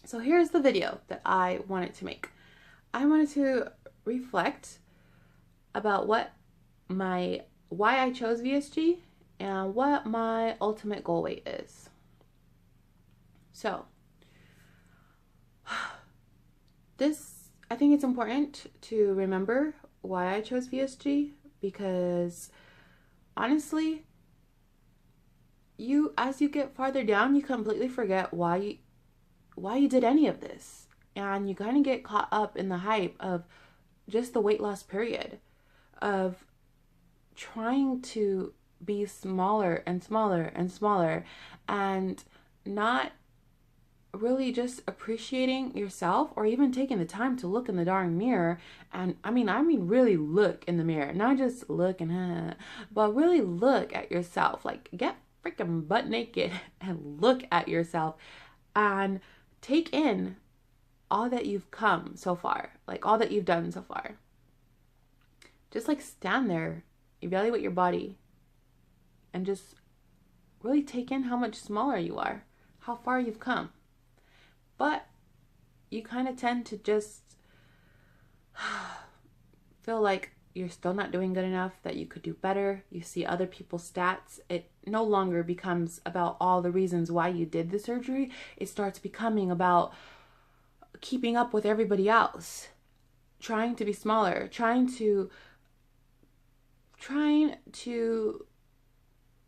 So here's the video that I wanted to make. I wanted to reflect about why I chose VSG and what my ultimate goal weight is. So I think it's important to remember why I chose VSG, because honestly, as you get farther down, you completely forget why you did any of this. And you kind of get caught up in the hype of just the weight loss period, of trying to be smaller and smaller and smaller, and not really just appreciating yourself, or even taking the time to look in the darn mirror. And I mean really look in the mirror, not just look and but really look at yourself. Like, get freaking butt naked and look at yourself and take in all that you've come so far, like all that you've done so far. Just like stand there, evaluate your body, and just really take in how much smaller you are, how far you've come. But you kind of tend to just feel like you're still not doing good enough, that you could do better. You see other people's stats. It no longer becomes about all the reasons why you did the surgery. It starts becoming about keeping up with everybody else, trying to be smaller, trying to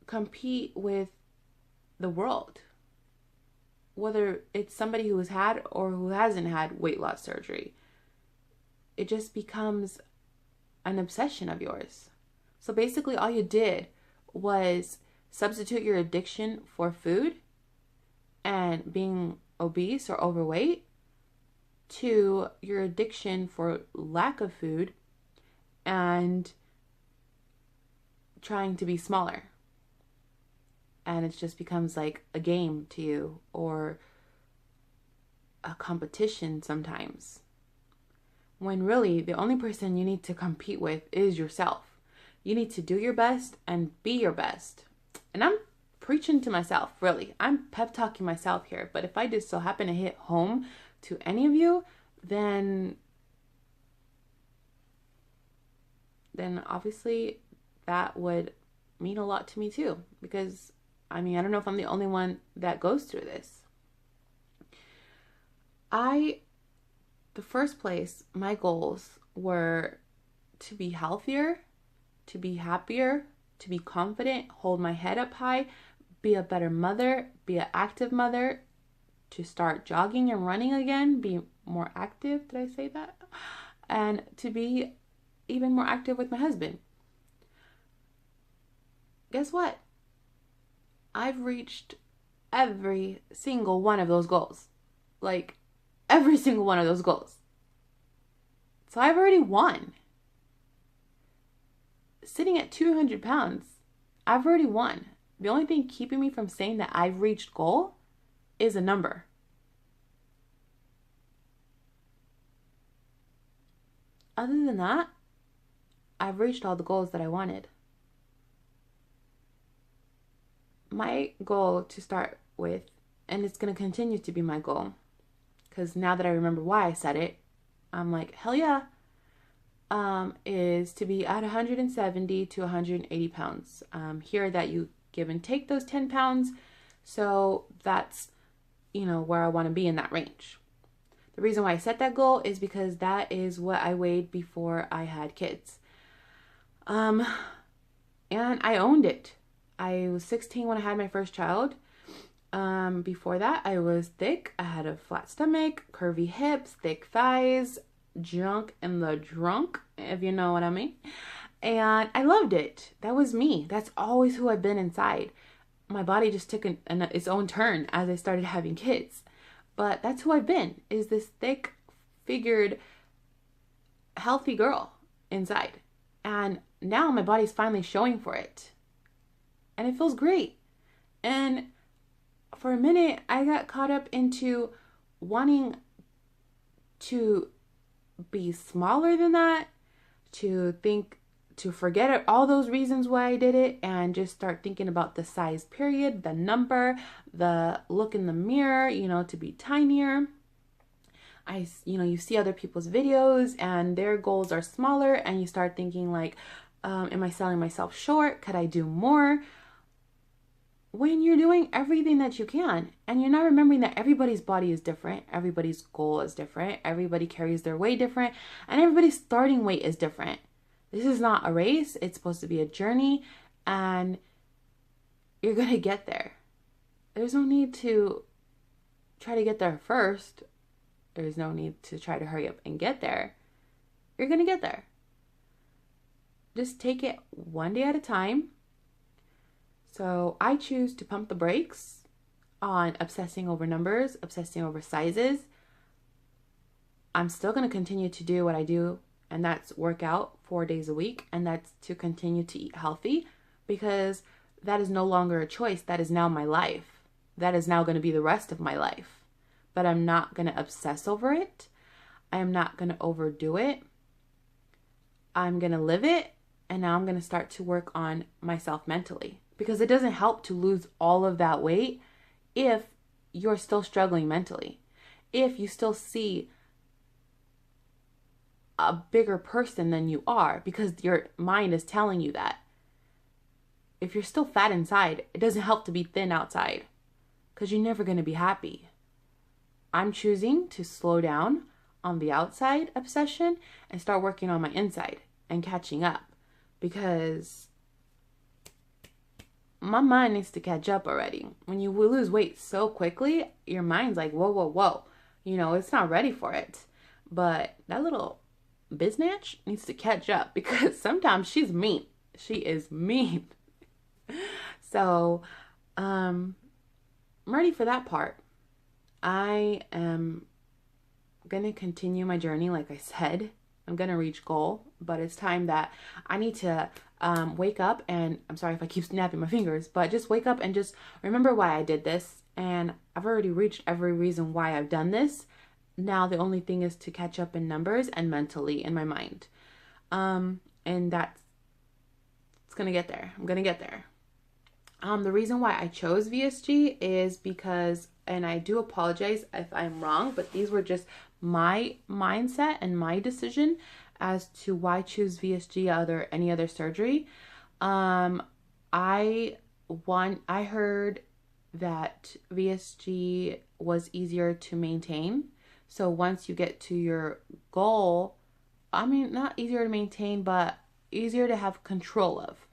compete with the world. Whether it's somebody who has had or who hasn't had weight loss surgery, it just becomes an obsession of yours. So basically all you did was substitute your addiction for food and being obese or overweight to your addiction for lack of food and trying to be smaller. And it just becomes like a game to you, or a competition sometimes, when really the only person you need to compete with is yourself. You need to do your best and be your best. And I'm preaching to myself, really. I'm pep talking myself here. But if I just so happen to hit home to any of you, then obviously that would mean a lot to me too. Because I don't know if I'm the only one that goes through this. The first place, my goals were to be healthier, to be happier, to be confident, hold my head up high, be a better mother, be an active mother, to start jogging and running again, be more active, did I say that? And to be even more active with my husband. Guess what? I've reached every single one of those goals. Like, every single one of those goals. So I've already won. Sitting at 200 pounds, I've already won. The only thing keeping me from saying that I've reached goal is a number. Other than that, I've reached all the goals that I wanted. My goal to start with, and it's going to continue to be my goal, because now that I remember why I said it, I'm like, hell yeah, is to be at 170 to 180 pounds. Hear that you give and take those 10 pounds. So that's, where I want to be in that range. The reason why I set that goal is because that is what I weighed before I had kids. And I owned it. I was 16 when I had my first child. Before that, I was thick. I had a flat stomach, curvy hips, thick thighs, junk in the drunk, if you know what I mean. And I loved it. That was me. That's always who I've been inside. My body just took its own turn as I started having kids. But that's who I've been, is this thick figured, healthy girl inside. And now my body's finally showing for it. And it feels great. And for a minute, I got caught up into wanting to be smaller than that, to forget all those reasons why I did it, and just start thinking about the size period, the number, the look in the mirror, to be tinier. you see other people's videos and their goals are smaller, and you start thinking like, am I selling myself short? Could I do more? When you're doing everything that you can and you're not remembering that everybody's body is different, everybody's goal is different, everybody carries their weight different, and everybody's starting weight is different. This is not a race. It's supposed to be a journey, and you're going to get there. There's no need to try to get there first. There's no need to try to hurry up and get there. You're going to get there. Just take it one day at a time. So I choose to pump the brakes on obsessing over numbers, obsessing over sizes. I'm still going to continue to do what I do, and that's work out 4 days a week, and that's to continue to eat healthy, because that is no longer a choice. That is now my life. That is now going to be the rest of my life. But I'm not going to obsess over it. I am not going to overdo it. I'm going to live it, and now I'm going to start to work on myself mentally. Because it doesn't help to lose all of that weight if you're still struggling mentally. If you still see a bigger person than you are, because your mind is telling you that. If you're still fat inside, it doesn't help to be thin outside, because you're never going to be happy. I'm choosing to slow down on the outside obsession and start working on my inside and catching up, because my mind needs to catch up already. When you lose weight so quickly, your mind's like, whoa, whoa, whoa. It's not ready for it. But that little biznatch needs to catch up, because sometimes she's mean. She is mean. So, I'm ready for that part. I am going to continue my journey, like I said. I'm going to reach goal, but it's time that I need to wake up, and I'm sorry if I keep snapping my fingers, but just wake up and just remember why I did this. And I've already reached every reason why I've done this. Now the only thing is to catch up in numbers and mentally in my mind. And it's going to get there. I'm going to get there. The reason why I chose VSG is because, and I do apologize if I'm wrong, but these were just my mindset and my decision as to why choose VSG other any other surgery. I heard that VSG was easier to maintain. So once you get to your goal, not easier to maintain, but easier to have control of.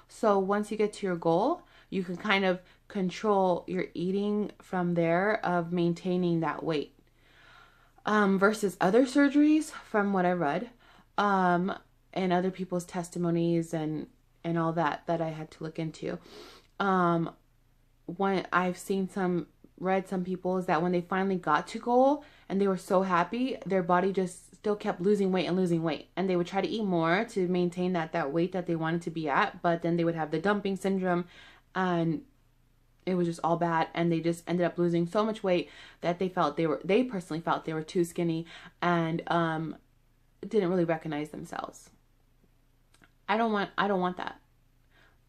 So once you get to your goal, you can kind of control your eating from there of maintaining that weight. Versus other surgeries, from what I read, and other people's testimonies and all that I had to look into. When I've read some people is that when they finally got to goal and they were so happy, their body just still kept losing weight, and they would try to eat more to maintain that weight that they wanted to be at, but then they would have the dumping syndrome, and it was just all bad, and they just ended up losing so much weight that they personally felt they were too skinny, and didn't really recognize themselves. I don't want that.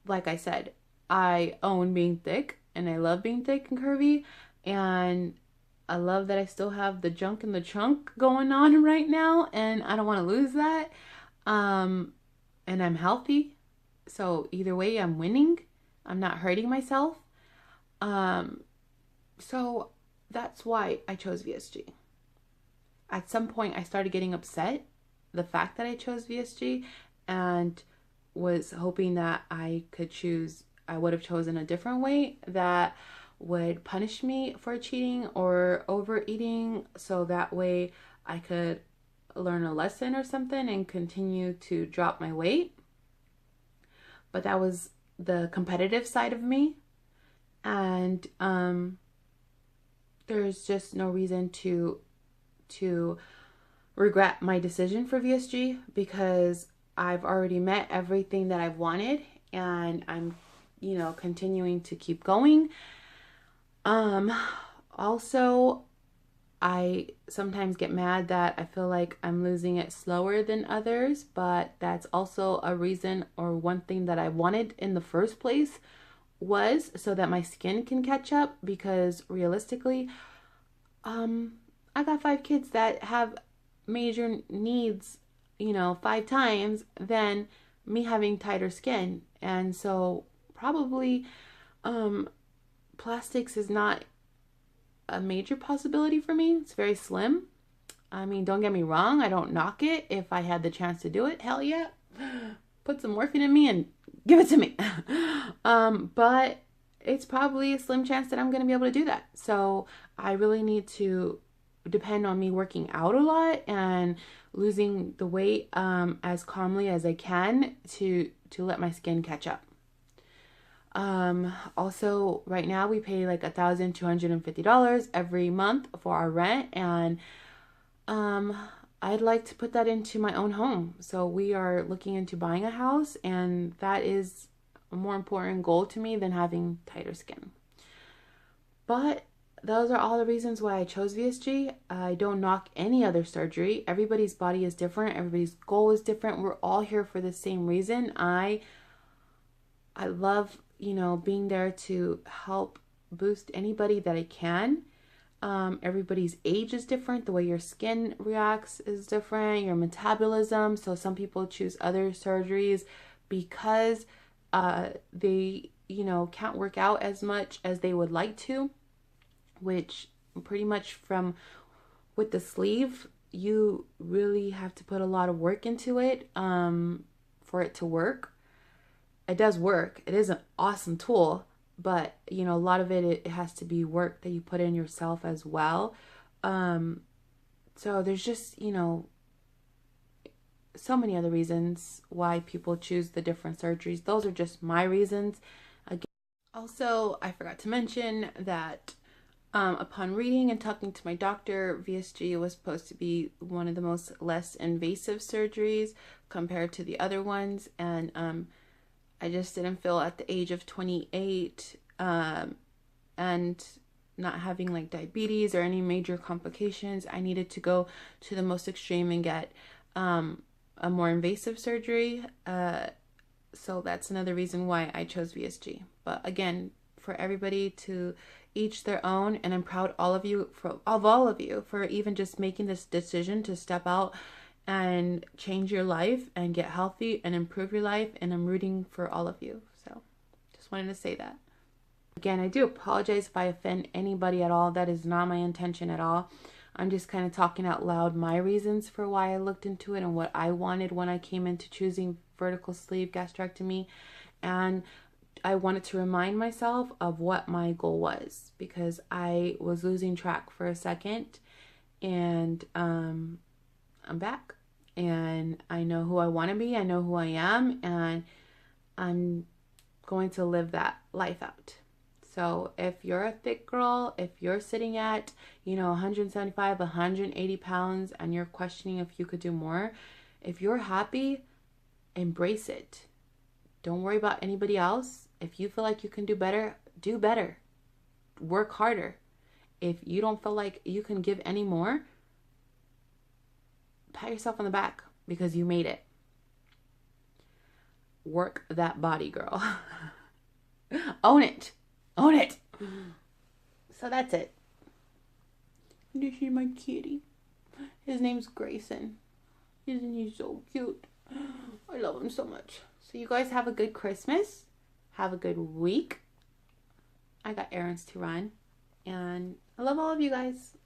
Like I said, I own being thick, and I love being thick and curvy, and I love that I still have the junk in the trunk going on right now, and I don't want to lose that. And I'm healthy, so either way I'm winning. I'm not hurting myself. So that's why I chose VSG. At some point I started getting upset the fact that I chose VSG, and was hoping that I would have chosen a different way that would punish me for cheating or overeating, so that way I could learn a lesson or something and continue to drop my weight. But that was the competitive side of me, and there's just no reason to regret my decision for VSG, because I've already met everything that I've wanted, and I'm continuing to keep going. Also, I sometimes get mad that I feel like I'm losing it slower than others, but that's also a reason, or one thing that I wanted in the first place was so that my skin can catch up, because realistically, I got 5 kids that have major needs, 5 times than me having tighter skin. And so probably plastics is not a major possibility for me. It's very slim. I mean, don't get me wrong, I don't knock it. If I had the chance to do it, hell yeah. Put some morphine in me and give it to me. But it's probably a slim chance that I'm going to be able to do that. So I really need to depend on me working out a lot and losing the weight as calmly as I can to let my skin catch up. Also, right now we pay like $1,250 every month for our rent, and I'd like to put that into my own home. So we are looking into buying a house, and that is a more important goal to me than having tighter skin. But those are all the reasons why I chose VSG. I don't knock any other surgery. Everybody's body is different. Everybody's goal is different. We're all here for the same reason. I love, being there to help boost anybody that I can. Everybody's age is different. The way your skin reacts is different. Your metabolism. So some people choose other surgeries because they, can't work out as much as they would like to, which pretty much with the sleeve, you really have to put a lot of work into it for it to work. It does work. It is an awesome tool, but a lot of it has to be work that you put in yourself as well. So there's just, so many other reasons why people choose the different surgeries. Those are just my reasons. Again, also, I forgot to mention that upon reading and talking to my doctor, VSG was supposed to be one of the most less invasive surgeries compared to the other ones, and I just didn't feel at the age of 28 and not having like diabetes or any major complications, I needed to go to the most extreme and get a more invasive surgery. So that's another reason why I chose VSG. But again, for everybody to each their own, and I'm proud of all of you for even just making this decision to step out and change your life and get healthy and improve your life, and I'm rooting for all of you. So just wanted to say that. Again, I do apologize if I offend anybody at all. That is not my intention at all. I'm just kind of talking out loud my reasons for why I looked into it and what I wanted when I came into choosing vertical sleeve gastrectomy. And I wanted to remind myself of what my goal was, because I was losing track for a second, and I'm back, and I know who I want to be. I know who I am, and I'm going to live that life out. So if you're a thick girl, if you're sitting at, 175, 180 pounds, and you're questioning if you could do more, if you're happy, embrace it. Don't worry about anybody else. If you feel like you can do better, do better. Work harder. If you don't feel like you can give any more, pat yourself on the back because you made it. Work that body, girl. Own it. Own it. So that's it. This is my kitty. His name's Grayson. Isn't he so cute? I love him so much. So you guys have a good Christmas. Have a good week. I got errands to run. And I love all of you guys.